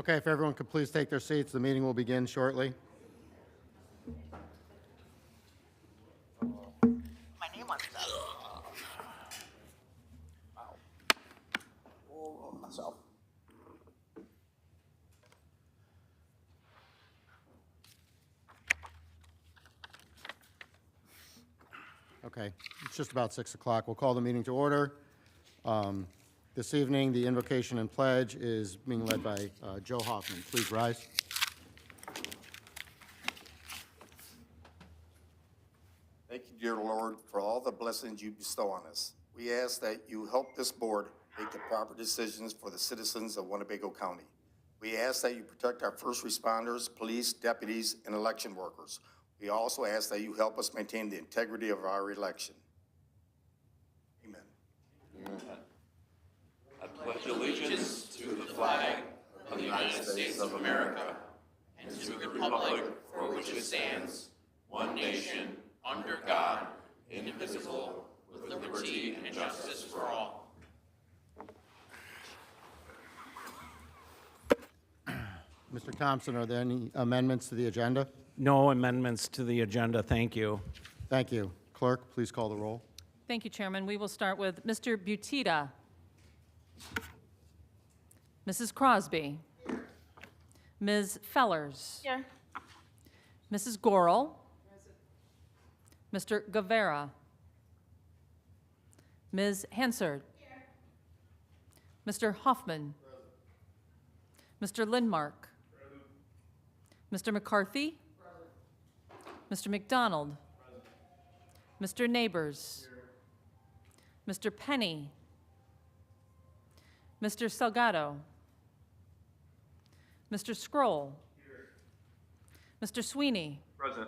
Okay, if everyone could please take their seats, the meeting will begin shortly. My name on that. Wow. Oh, myself. Okay, it's just about 6 o'clock. We'll call the meeting to order. This evening, the invocation and pledge is being led by Joe Hoffman. Please rise. Thank you, dear Lord, for all the blessings you bestow on us. We ask that you help this board make the proper decisions for the citizens of Winnebago County. We ask that you protect our first responders, police, deputies, and election workers. We also ask that you help us maintain the integrity of our election. Amen. I pledge allegiance to the flag of the United States of America and to the republic for which it stands, one nation, under God, indivisible, with liberty and justice for all. Mr. Thompson, are there any amendments to the agenda? No amendments to the agenda, thank you. Thank you. Clerk, please call the roll. Thank you, Chairman. We will start with Mr. Butita. Mrs. Crosby. Ms. Fellers. Here. Mrs. Gorel. Mr. Guevara. Ms. Hansard. Mr. Hoffman. Mr. Lindmark. Mr. McCarthy. Mr. McDonald. Mr. Neighbors. Mr. Penny. Mr. Salgado. Mr. Scroll. Mr. Sweeney. Present.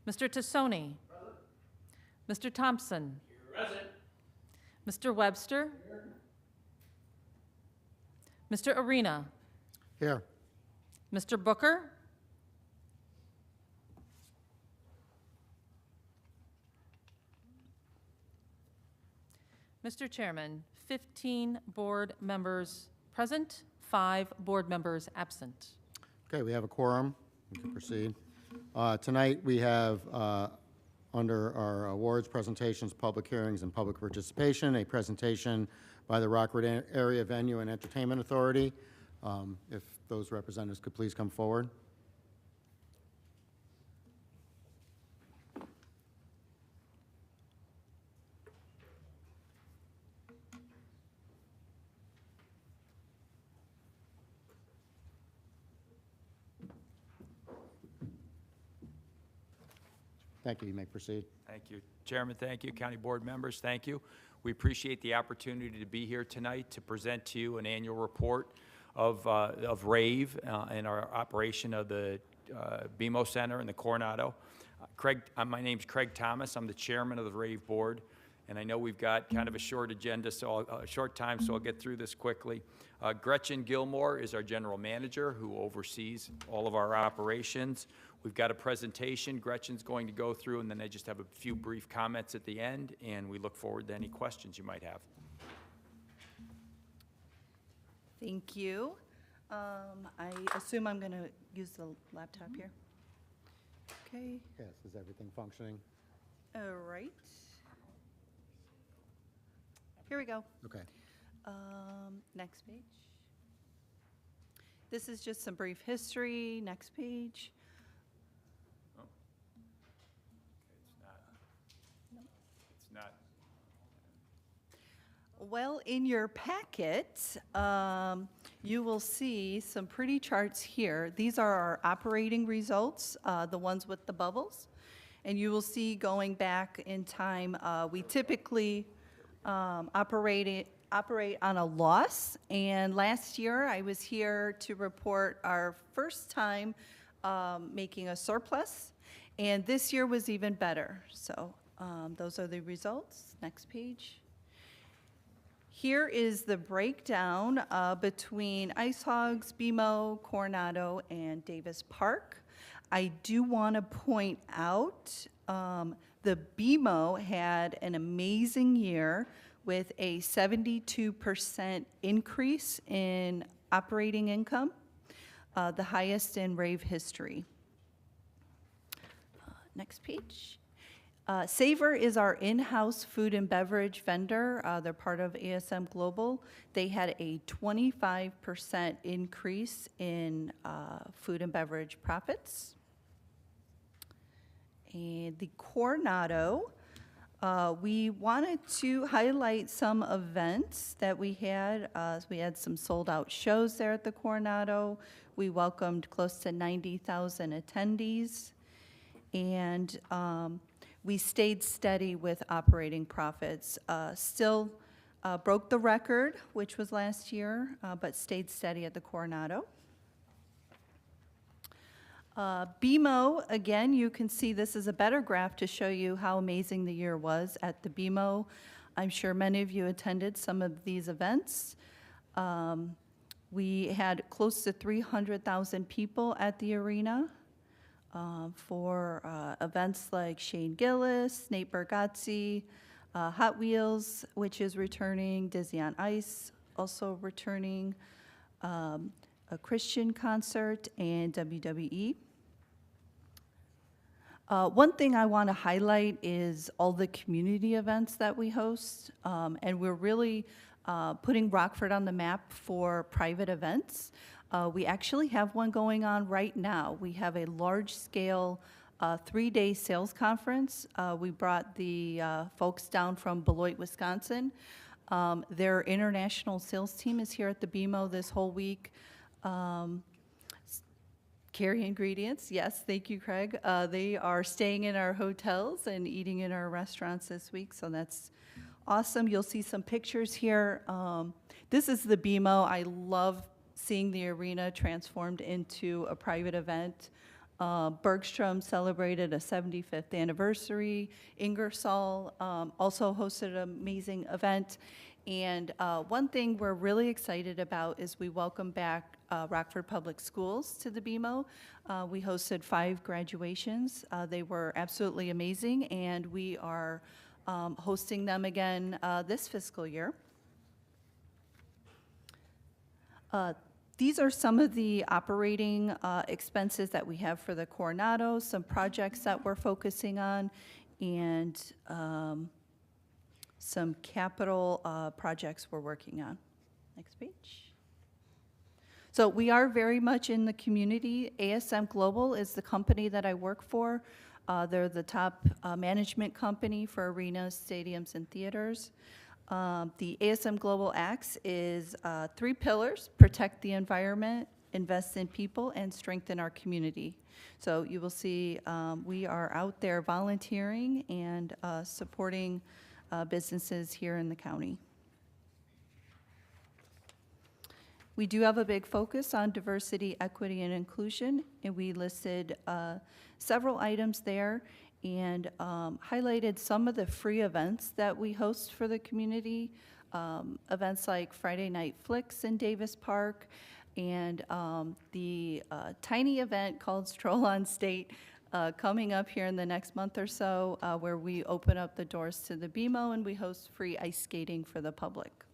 Mr. Tassoni. Mr. Thompson. Present. Mr. Webster. Mr. Arena. Here. Mr. Booker. Mr. Chairman, 15 board members present, 5 board members absent. Okay, we have a quorum. We can proceed. Tonight, we have, under our awards, presentations, public hearings, and public participation, a presentation by the Rockford Area Venue and Entertainment Authority. If those representatives could please come forward. Thank you. You may proceed. Thank you. Chairman, thank you. County Board members, thank you. We appreciate the opportunity to be here tonight to present to you an annual report of RAVE and our operation of the BMO Center and the Coronado. My name's Craig Thomas. I'm the chairman of the RAVE board, and I know we've got kind of a short agenda, so a short time, so I'll get through this quickly. Gretchen Gilmore is our general manager who oversees all of our operations. We've got a presentation Gretchen's going to go through, and then I just have a few brief comments at the end, and we look forward to any questions you might have. Thank you. I assume I'm going to use the laptop here. Okay. Yes, is everything functioning? All right. Here we go. Okay. Next page. This is just some brief history. Next page. It's not. Well, in your packet, you will see some pretty charts here. These are our operating results, the ones with the bubbles. And you will see going back in time, we typically operate on a loss. And last year, I was here to report our first time making a surplus. And this year was even better. So those are the results. Next page. Here is the breakdown between Ice Hogs, BMO, Coronado, and Davis Park. I do want to point out the BMO had an amazing year with a 72% increase in operating income, the highest in rave history. Next page. Savor is our in-house food and beverage vendor. They're part of ASM Global. They had a 25% increase in food and beverage profits. And the Coronado, we wanted to highlight some events that we had. We had some sold-out shows there at the Coronado. We welcomed close to 90,000 attendees. And we stayed steady with operating profits. Still broke the record, which was last year, but stayed steady at the Coronado. BMO, again, you can see this is a better graph to show you how amazing the year was at the BMO. I'm sure many of you attended some of these events. We had close to 300,000 people at the arena. For events like Shane Gillis, Nate Bargatze, Hot Wheels, which is returning, Disney on Ice also returning, a Christian concert, and WWE. One thing I want to highlight is all the community events that we host, and we're really putting Rockford on the map for private events. We actually have one going on right now. We have a large-scale 3-day sales conference. We brought the folks down from Beloit, Wisconsin. Their international sales team is here at the BMO this whole week. Carry ingredients, yes, thank you, Craig. They are staying in our hotels and eating in our restaurants this week, so that's awesome. You'll see some pictures here. This is the BMO. I love seeing the arena transformed into a private event. Bergstrom celebrated a 75th anniversary. Ingersoll also hosted an amazing event. And one thing we're really excited about is we welcome back Rockford Public Schools to the BMO. We hosted 5 graduations. They were absolutely amazing, and we are hosting them again this fiscal year. These are some of the operating expenses that we have for the Coronado, some projects that we're focusing on, and some capital projects we're working on. Next page. So we are very much in the community. ASM Global is the company that I work for. They're the top management company for arenas, stadiums, and theaters. The ASM Global Acts is 3 pillars: protect the environment, invest in people, and strengthen our community. So you will see we are out there volunteering and supporting businesses here in the county. We do have a big focus on diversity, equity, and inclusion, and we listed several items there and highlighted some of the free events that we host for the community. Events like Friday Night Flicks in Davis Park, and the tiny event called Stroll on State coming up here in the next month or so, where we open up the doors to the BMO and we host free ice skating for the public.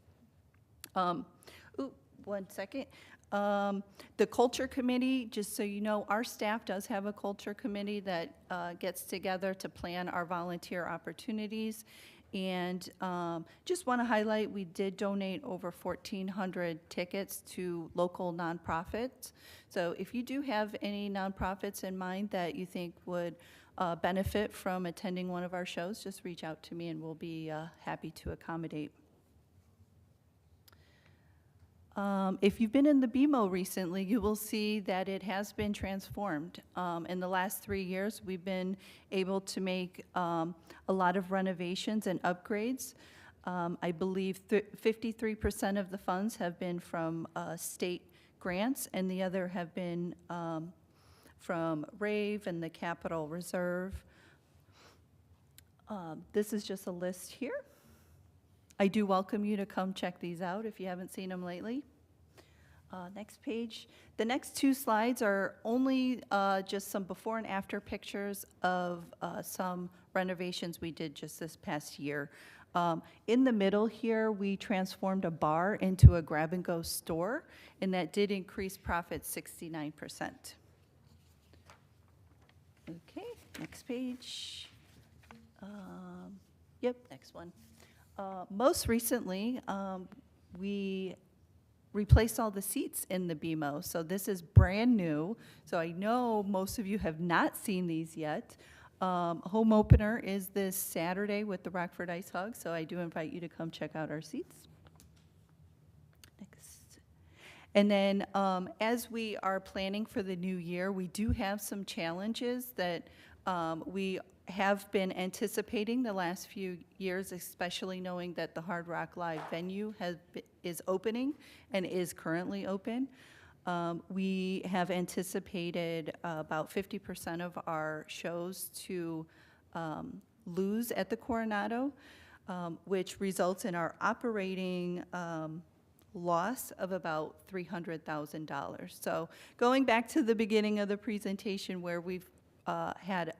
One second. The Culture Committee, just so you know, our staff does have a Culture Committee that gets together to plan our volunteer opportunities. And just want to highlight, we did donate over 1,400 tickets to local nonprofits. So if you do have any nonprofits in mind that you think would benefit from attending one of our shows, just reach out to me and we'll be happy to accommodate. If you've been in the BMO recently, you will see that it has been transformed. In the last 3 years, we've been able to make a lot of renovations and upgrades. I believe 53% of the funds have been from state grants, and the other have been from RAVE and the Capital Reserve. This is just a list here. I do welcome you to come check these out if you haven't seen them lately. Next page. The next 2 slides are only just some before and after pictures of some renovations we did just this past year. In the middle here, we transformed a bar into a grab-and-go store, and that did increase profit 69%. Okay, next page. Yep, next one. Most recently, we replaced all the seats in the BMO, so this is brand new. So I know most of you have not seen these yet. Home opener is this Saturday with the Rockford Ice Hug, so I do invite you to come check out our seats. Next. And then as we are planning for the new year, we do have some challenges that we have been anticipating the last few years, especially knowing that the Hard Rock Live venue is opening and is currently open. We have anticipated about 50% of our shows to lose at the Coronado, which results in our operating loss of about $300,000. So going back to the beginning of the presentation where we've had a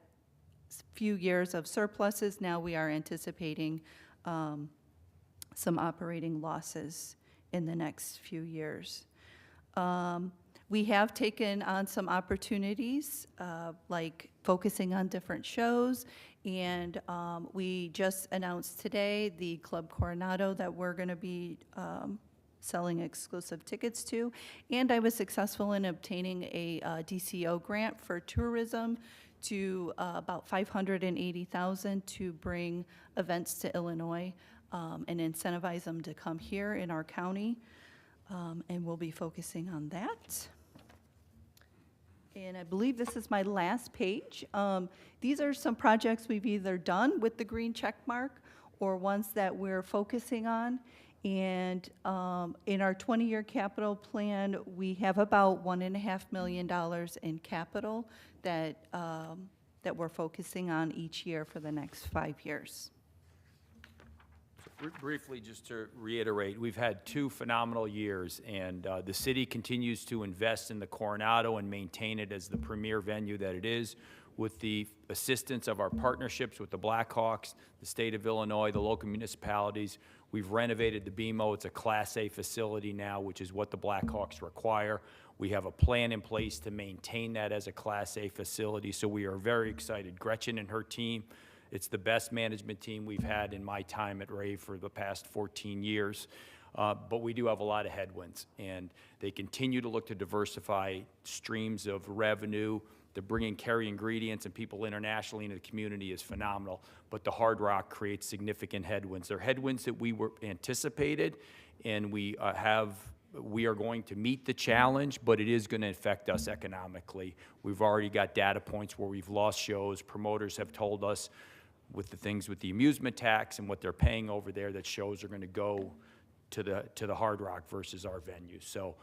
few years of surpluses, now we are anticipating some operating losses in the next few years. We have taken on some opportunities, like focusing on different shows, and we just announced today the Club Coronado that we're going to be selling exclusive tickets to, and I was successful in obtaining a DCO grant for tourism to about $580,000 to bring events to Illinois and incentivize them to come here in our county. And we'll be focusing on that. And I believe this is my last page. These are some projects we've either done with the green check mark or ones that we're focusing on. And in our 20-year capital plan, we have about $1.5 million in capital that, that we're focusing on each year for the next 5 years. Briefly, just to reiterate, we've had 2 phenomenal years, and the city continues to invest in the Coronado and maintain it as the premier venue that it is, with the assistance of our partnerships with the Blackhawks, the state of Illinois, the local municipalities. We've renovated the BMO. It's a Class A facility now, which is what the Blackhawks require. We have a plan in place to maintain that as a Class A facility, so we are very excited. Gretchen and her team, it's the best management team we've had in my time at Rave for the past 14 years. But we do have a lot of headwinds, and they continue to look to diversify streams of revenue. To bring in Kerry ingredients and people internationally into the community is phenomenal, but the Hard Rock creates significant headwinds. They're headwinds that we were anticipated, and we are going to meet the challenge, but it is going to affect us economically. We've already got data points where we've lost shows. Promoters have told us with the things with the amusement tax and what they're paying over there that shows are going to go to the Hard Rock versus our venue. So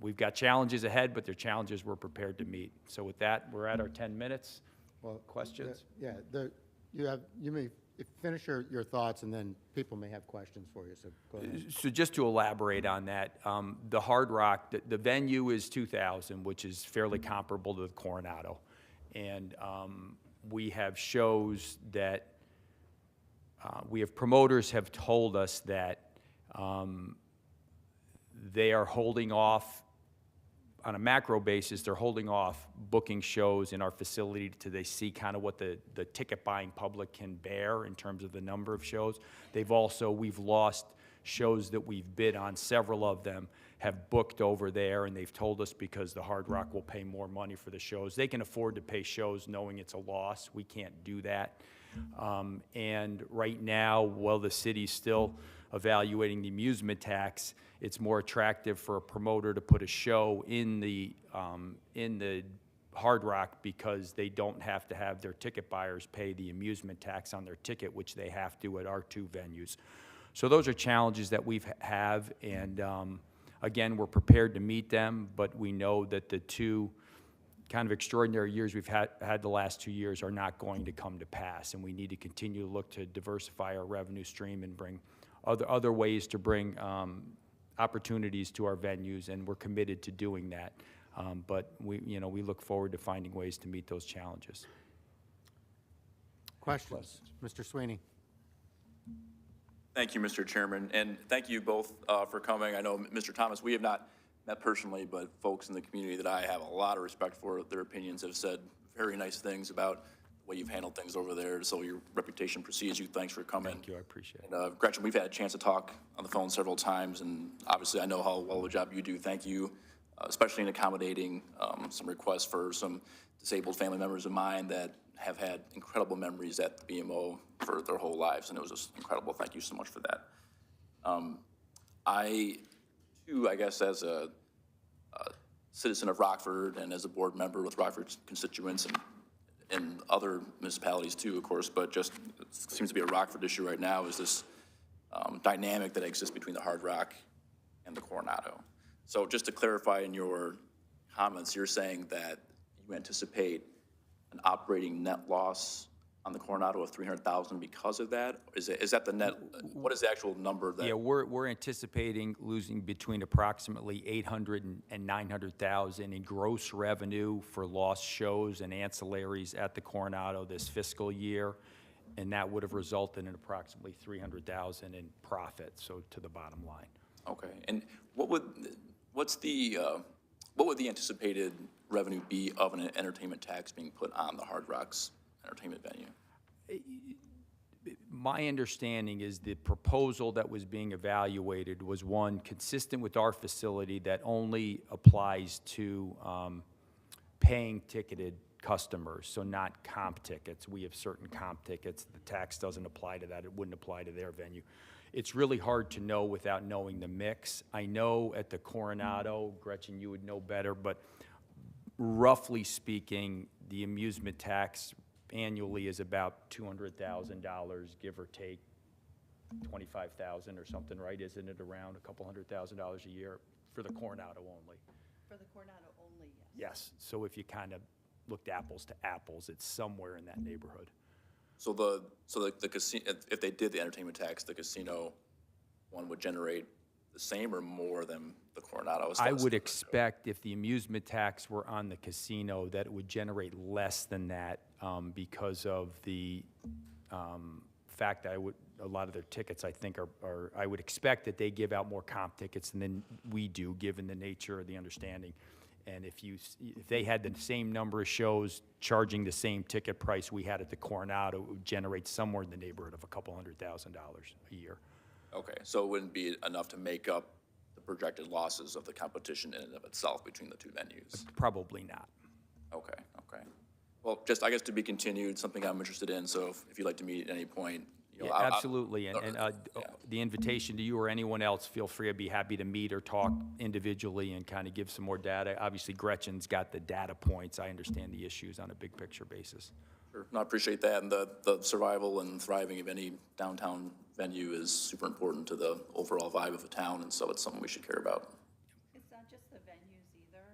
we've got challenges ahead, but they're challenges we're prepared to meet. So with that, we're at our 10 minutes. Well, Questions? Yeah, you may finish your thoughts, and then people may have questions for you, so go ahead. So just to elaborate on that, the Hard Rock, the venue is 2,000, which is fairly comparable to the Coronado. And we have shows that, we have promoters have told us that they are holding off, on a macro basis, they're holding off booking shows in our facility till they see kind of what the ticket buying public can bear in terms of the number of shows. We've lost shows that we've bid on, several of them have booked over there, and they've told us because the Hard Rock will pay more money for the shows. They can afford to pay shows knowing it's a loss. We can't do that. And right now, while the city's still evaluating the amusement tax, it's more attractive for a promoter to put a show in the Hard Rock because they don't have to have their ticket buyers pay the amusement tax on their ticket, which they have to at our 2 venues. So those are challenges that we have, and again, we're prepared to meet them, but we know that the 2 kind of extraordinary years we've had the last 2 years are not going to come to pass, and we need to continue to look to diversify our revenue stream and bring other ways to bring opportunities to our venues, and we're committed to doing that. But we look forward to finding ways to meet those challenges. Questions? Mr. Sweeney? Thank you, Mr. Chairman, and thank you both for coming. I know, Mr. Thomas, we have not met personally, but folks in the community that I have a lot of respect for, their opinions have said very nice things about the way you've handled things over there, so your reputation precedes you. Thanks for coming. Thank you, I appreciate it. And Gretchen, we've had a chance to talk on the phone several times, and obviously I know how well of a job you do. Thank you, especially in accommodating some requests for some disabled family members of mine that have had incredible memories at the BMO for their whole lives, and it was just incredible. Thank you so much for that. I, too, I guess as a citizen of Rockford and as a board member with Rockford's constituents and other municipalities too, of course, but just it seems to be a Rockford issue right now, is this dynamic that exists between the Hard Rock and the Coronado. So just to clarify in your comments, you're saying that you anticipate an operating net loss on the Coronado of $300,000 because of that? Is that the net? What is the actual number that? Yeah, we're anticipating losing between approximately $800,000 and $900,000 in gross revenue for lost shows and ancillaries at the Coronado this fiscal year, and that would have resulted in approximately $300,000 in profit, so to the bottom line. Okay, and what would the anticipated revenue be of an entertainment tax being put on the Hard Rock's entertainment venue? My understanding is the proposal that was being evaluated was one consistent with our facility that only applies to paying ticketed customers, so not comp tickets. We have certain comp tickets. The tax doesn't apply to that. It wouldn't apply to their venue. It's really hard to know without knowing the mix. I know at the Coronado, Gretchen, you would know better, but roughly speaking, the amusement tax annually is about $200,000, give or take $25,000 or something, right? Isn't it around a couple $100,000 a year for the Coronado only? For the Coronado only, yes. Yes, so if you kind of looked apples to apples, it's somewhere in that neighborhood. So the casino, if they did the entertainment tax, the casino one would generate the same or more than the Coronado? I would expect if the amusement tax were on the casino that it would generate less than that because of the fact that a lot of their tickets, I think, are I would expect that they give out more comp tickets than we do, given the nature of the understanding. And if they had the same number of shows charging the same ticket price we had at the Coronado, it would generate somewhere in the neighborhood of a couple $100,000 a year. Okay, so it wouldn't be enough to make up the projected losses of the competition in and of itself between the two venues? Probably not. Okay, okay. Well, just, I guess, to be continued, something I'm interested in, so if you'd like to meet at any point, you know, Yeah, absolutely, and the invitation to you or anyone else, feel free. I'd be happy to meet or talk individually and kind of give some more data. Obviously, Gretchen's got the data points. I understand the issues on a big picture basis. Sure. No, I appreciate that, and the survival and thriving of any downtown venue is super important to the overall vibe of a town, and so it's something we should care about. It's not just the venues either.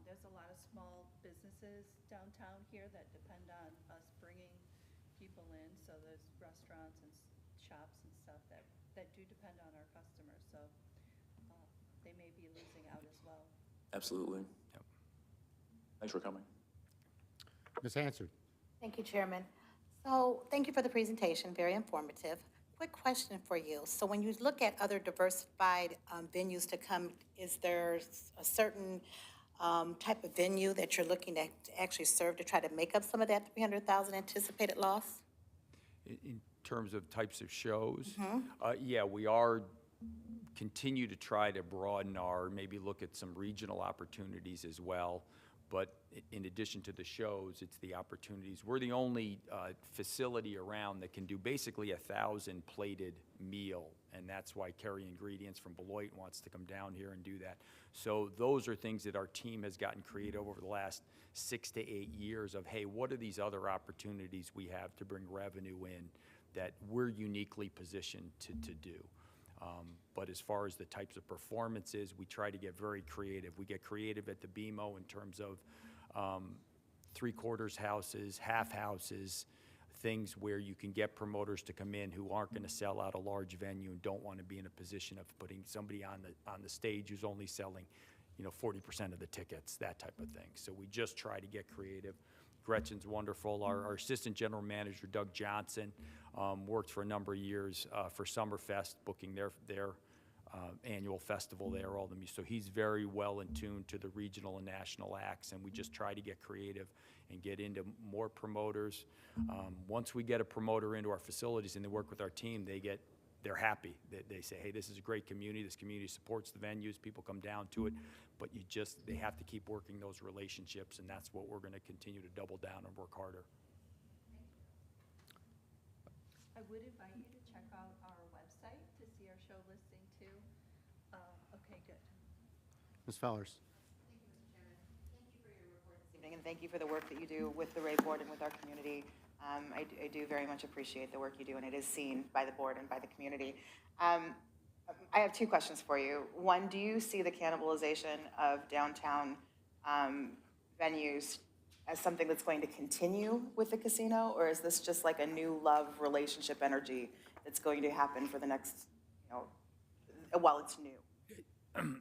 There's a lot of small businesses downtown here that depend on us bringing people in. So there's restaurants and shops and stuff that do depend on our customers. So they may be losing out as well. Absolutely. Yep. Thanks for coming. Ms. Hansard. Thank you, Chairman. So thank you for the presentation, very informative. Quick question for you. So when you look at other diversified venues to come, is there a certain type of venue that you're looking to actually serve to try to make up some of that $300,000 anticipated loss? In terms of types of shows, yeah, we are continue to try to broaden maybe look at some regional opportunities as well. But in addition to the shows, it's the opportunities. We're the only facility around that can do basically 1,000 plated meal, and that's why Kerry Ingredients from Beloit wants to come down here and do that. So those are things that our team has gotten creative over the last 6 to 8 years of, hey, what are these other opportunities we have to bring revenue in that we're uniquely positioned to do? But as far as the types of performances, we try to get very creative. We get creative at the BMO in terms of three-quarters houses, half houses, things where you can get promoters to come in who aren't going to sell out a large venue and don't want to be in a position of putting somebody on the stage who's only selling, 40% of the tickets, that type of thing. So we just try to get creative. Gretchen's wonderful. Our assistant general manager, Doug Johnson, worked for a number of years for Summerfest, booking their annual festival there, all the music. So he's very well in tune to the regional and national acts, and we just try to get creative and get into more promoters. Once we get a promoter into our facilities and they work with our team, they're happy. They say, hey, this is a great community. This community supports the venues. People come down to it, but they have to keep working those relationships, and that's what we're going to continue to double down and work harder. I would invite you to check out our website to see our show listing too. Okay, good. Ms. Fellers? Evening, and thank you for the work that you do with the Ray Board and with our community. I do very much appreciate the work you do, and it is seen by the board and by the community. I have two questions for you. One, do you see the cannibalization of downtown venues as something that's going to continue with the casino, or is this just like a new love relationship energy that's going to happen for the next, while it's new?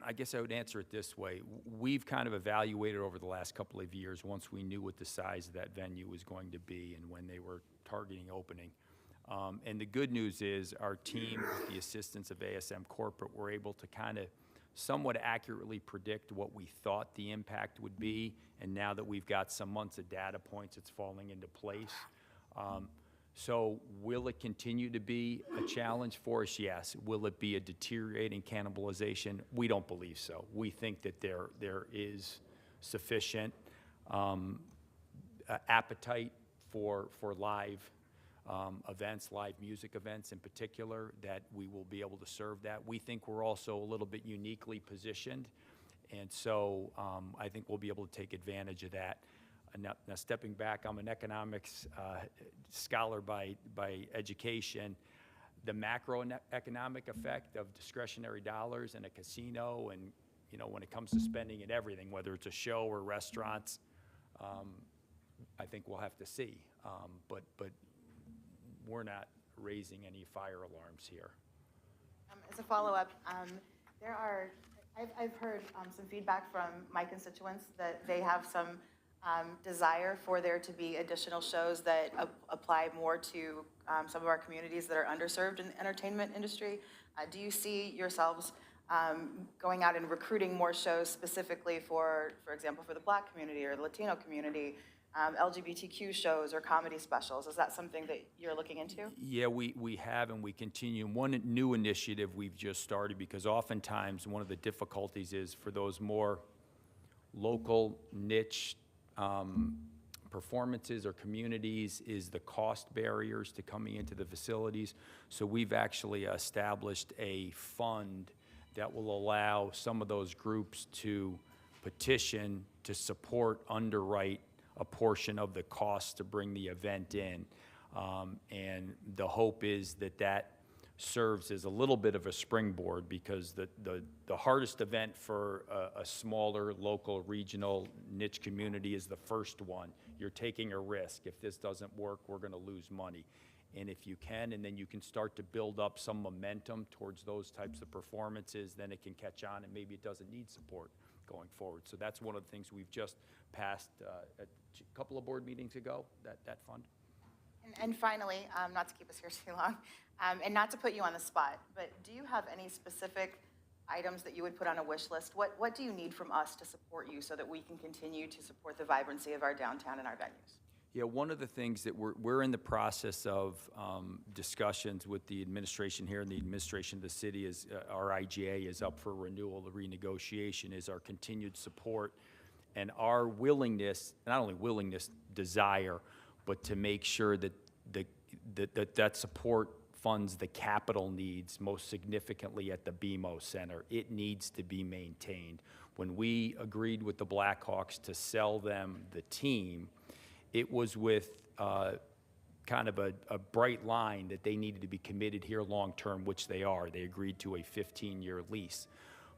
I guess I would answer it this way. We've kind of evaluated over the last couple of years, once we knew what the size of that venue was going to be and when they were targeting opening. And the good news is our team, with the assistance of ASM Corporate, were able to kind of somewhat accurately predict what we thought the impact would be. And now that we've got some months of data points, it's falling into place. So will it continue to be a challenge for us? Yes. Will it be a deteriorating cannibalization? We don't believe so. We think that there is sufficient appetite for live events, live music events in particular, that we will be able to serve that. We think we're also a little bit uniquely positioned, and so I think we'll be able to take advantage of that. Now stepping back, I'm an economics scholar by education. The macroeconomic effect of discretionary dollars in a casino, and when it comes to spending in everything, whether it's a show or restaurants, I think we'll have to see. But we're not raising any fire alarms here. As a follow-up, I've heard some feedback from my constituents that they have some desire for there to be additional shows that apply more to some of our communities that are underserved in the entertainment industry. Do you see yourselves going out and recruiting more shows specifically for example, for the Black community or the Latino community, LGBTQ shows or comedy specials? Is that something that you're looking into? Yeah, we have, and we continue. One new initiative we've just started, because oftentimes one of the difficulties is for those more local niche performances or communities is the cost barriers to coming into the facilities. So we've actually established a fund that will allow some of those groups to petition to underwrite a portion of the cost to bring the event in. And the hope is that serves as a little bit of a springboard, because the hardest event for a smaller, local, regional, niche community is the first one. You're taking a risk. If this doesn't work, we're going to lose money. And if you can, and then you can start to build up some momentum towards those types of performances, then it can catch on, and maybe it doesn't need support going forward. So that's one of the things we've just passed a couple of board meetings ago, that fund. And finally, not to keep us here too long, and not to put you on the spot, but do you have any specific items that you would put on a wish list? What do you need from us to support you so that we can continue to support the vibrancy of our downtown and our venues? Yeah, one of the things that we're in the process of discussions with the administration here and the administration of the city is our IGA is up for renewal, the renegotiation, is our continued support and our willingness, not only willingness, desire, but to make sure that that support funds the capital needs most significantly at the BMO Center. It needs to be maintained. When we agreed with the Blackhawks to sell them the team, it was with kind of a bright line that they needed to be committed here long-term, which they are. They agreed to a 15-year lease.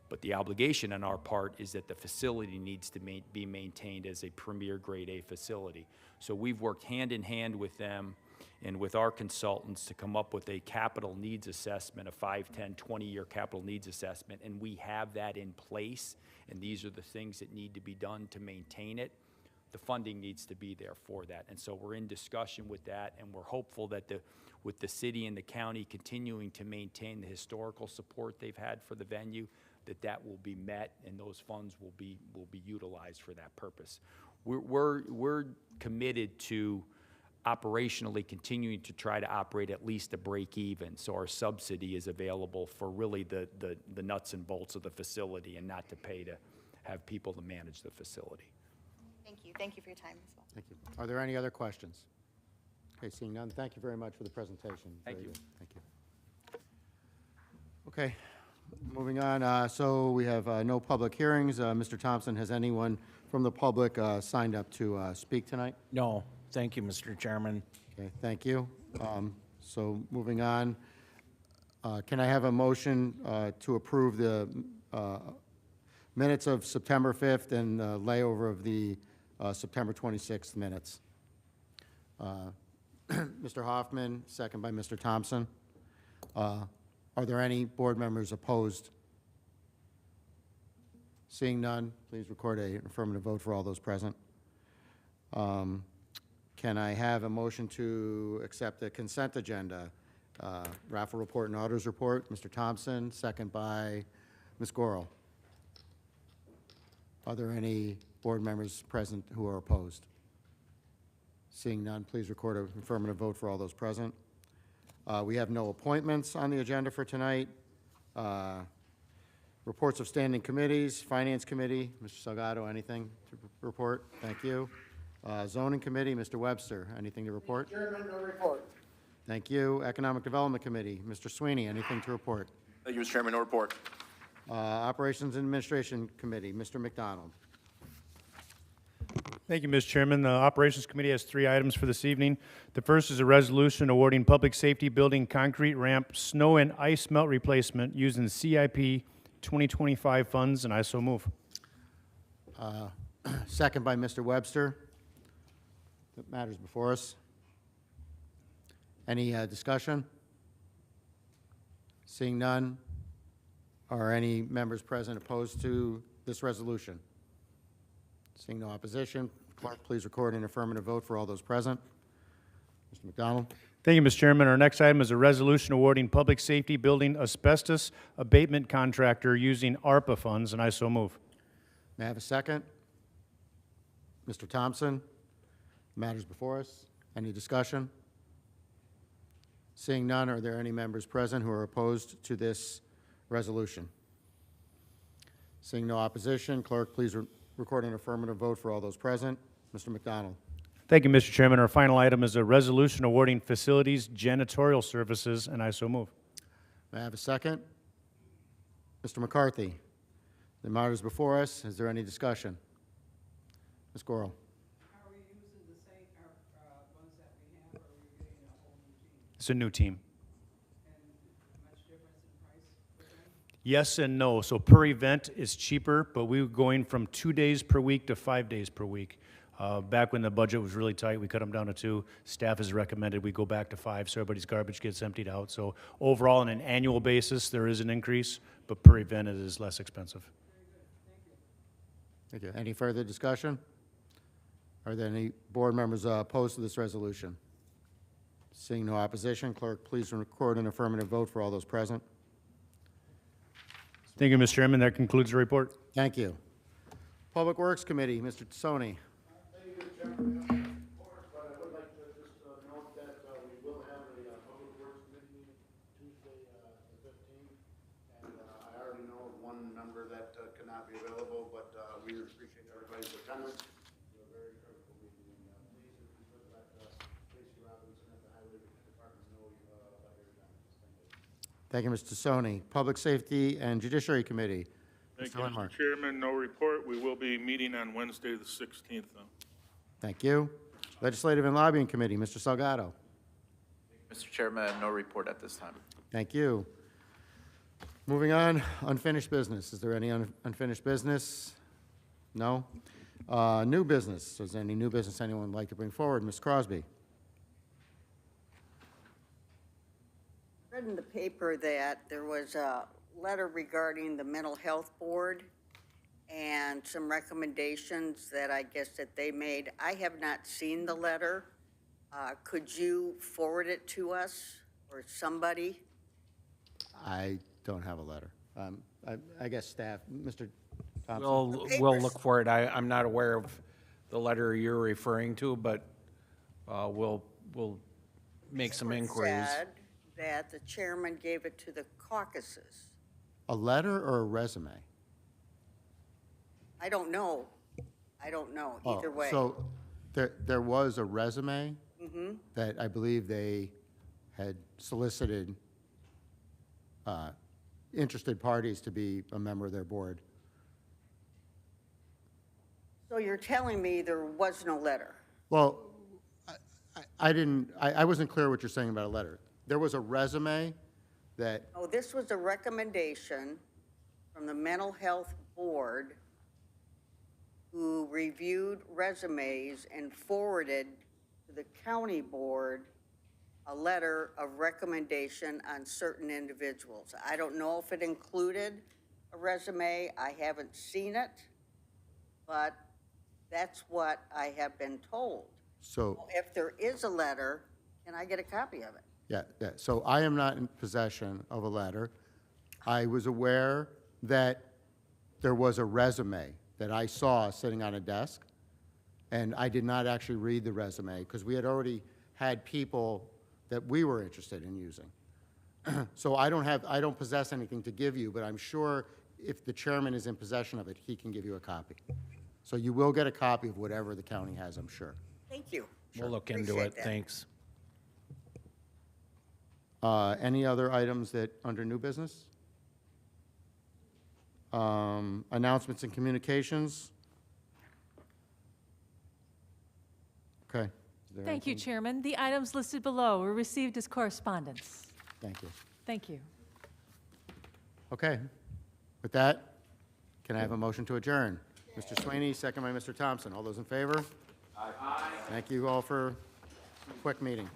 But the obligation on our part is that the facility needs to be maintained as a premier grade A facility. So we've worked hand in hand with them and with our consultants to come up with a capital needs assessment, a 5, 10, 20-year capital needs assessment, and we have that in place, and these are the things that need to be done to maintain it. the funding needs to be there for that. And so we're in discussion with that, and we're hopeful that with the city and the county continuing to maintain the historical support they've had for the venue, that will be met and those funds will be utilized for that purpose. We're committed to operationally continuing to try to operate at least a break even, so our subsidy is available for really the nuts and bolts of the facility and not to pay to have people to manage the facility. Thank you. Thank you for your time as well. Thank you. Are there any other questions? Okay, seeing none, thank you very much for the presentation. Thank Very you. good. Thank you. Okay, moving on. So we have no public hearings. Mr. Thompson, has anyone from the public signed up to speak tonight? No, thank you, Mr. Chairman. Okay, thank you. So moving on, can I have a motion to approve the minutes of September 5th and layover of the September 26th minutes? Mr. Hoffman, second by Mr. Thompson. Are there any board members opposed? Seeing none, please record an affirmative vote for all those present. Can I have a motion to accept the consent agenda? Raffle report and auditors report, Mr. Thompson, second by Ms. Gorel. Are there any board members present who are opposed? Seeing none, please record an affirmative vote for all those present. We have no appointments on the agenda for tonight. Reports of standing committees, Finance Committee, Mr. Salgado, anything to report? Thank you. Zoning Committee, Mr. Webster, anything to report? Chairman, no report. Thank you. Economic Development Committee, Mr. Sweeney, anything to report? Thank you, Mr. Chairman. No report. Operations and Administration Committee, Mr. McDonald. Thank you, Mr. Chairman. The Operations Committee has 3 items for this evening. The first is a resolution awarding public safety building concrete ramp snow and ice melt replacement using CIP 2025 funds, and I so move. Second by Mr. Webster. That matters before us. Any discussion? Seeing none, are any members present opposed to this resolution? Seeing no opposition, clerk, please record an affirmative vote for all those present. Mr. McDonald? Thank you, Mr. Chairman. Our next item is a resolution awarding public safety building asbestos abatement contractor using ARPA funds, and I so move. May I have a second? Mr. Thompson? Matters before us. Any discussion? Seeing none, are there any members present who are opposed to this resolution? Seeing no opposition, clerk, please record an affirmative vote for all those present. Mr. McDonald? Thank you, Mr. Chairman. Our final item is a resolution awarding facilities janitorial services, and I so move. May I have a second? Mr. McCarthy? The matter is before us. Is there any discussion? Ms. Gorel? Are we using the same ones that we have, or are we getting a whole new team? It's a new team. And much difference in price for them? Yes and no. So per event is cheaper, but we were going from 2 days per week to 5 days per week. Back when the budget was really tight, we cut them down to 2. Staff has recommended we go back to 5, so everybody's garbage gets emptied out. So overall, on an annual basis, there is an increase, but per event, it is less expensive. Thank you. Any further discussion? Are there any board members opposed to this resolution? Seeing no opposition, clerk, please record an affirmative vote for all those present. Thank you, Mr. Chairman. That concludes the report. Thank you. Public Works Committee, Mr. Tassoni. Thank you, Chairman. But I would like to just note that we will have a Public Works Committee meeting Tuesday, the 15th. And I already know of one member that cannot be available, but we appreciate everybody's attendance. We're very critical meeting. And please, if you would let Tracy Robinson at the Highway Department know about your attendance. Thank you. Thank you, Mr. Tassoni. Public Safety and Judiciary Committee. Thank Mr. you, Lindmark. Mr. Chairman. No report. We will be meeting on Wednesday, the 16th, though. Thank you. Legislative and Lobbying Committee, Mr. Salgado. Mr. Chairman, no report at this time. Thank you. Moving on, unfinished business. Is there any unfinished business? No? New business. Is there any new business anyone would like to bring forward? Ms. Crosby? I read in the paper that there was a letter regarding the Mental Health Board, and some recommendations that I guess that they made. I have not seen the letter. Could you forward it to us or somebody? I don't have a letter. I guess staff, Mr. Thompson? We'll look for it. I'm not aware of the letter you're referring to, but we'll make some inquiries. Said that the chairman gave it to the caucuses. A letter or a resume? I don't know. I don't know, either way. So there was a resume that I believe they had solicited interested parties to be a member of their board. So you're telling me there was no letter? Well, I wasn't clear what you're saying about a letter. There was a resume that, Oh, this was a recommendation from the Mental Health Board, who reviewed resumes and forwarded to the county board a letter of recommendation on certain individuals. I don't know if it included a resume. I haven't seen it, but that's what I have been told. so, If there is a letter, can I get a copy of it? yeah. So I am not in possession of a letter. I was aware that there was a resume that I saw sitting on a desk, and I did not actually read the resume because we had already had people that we were interested in using. So I don't possess anything to give you, but I'm sure if the chairman is in possession of it, he can give you a copy. So you will get a copy of whatever the county has, I'm sure. Thank you. We'll look into Appreciate it. that. Thanks. Any other items that, under new business? Announcements and communications? Okay. Is there Thank you, anything? Chairman. The items listed below were received as correspondence. Thank you. Thank you. Okay. With that, can I have a motion to adjourn? Mr. Sweeney, second by Mr. Thompson. All those in favor? Aye. Thank you all for a quick meeting.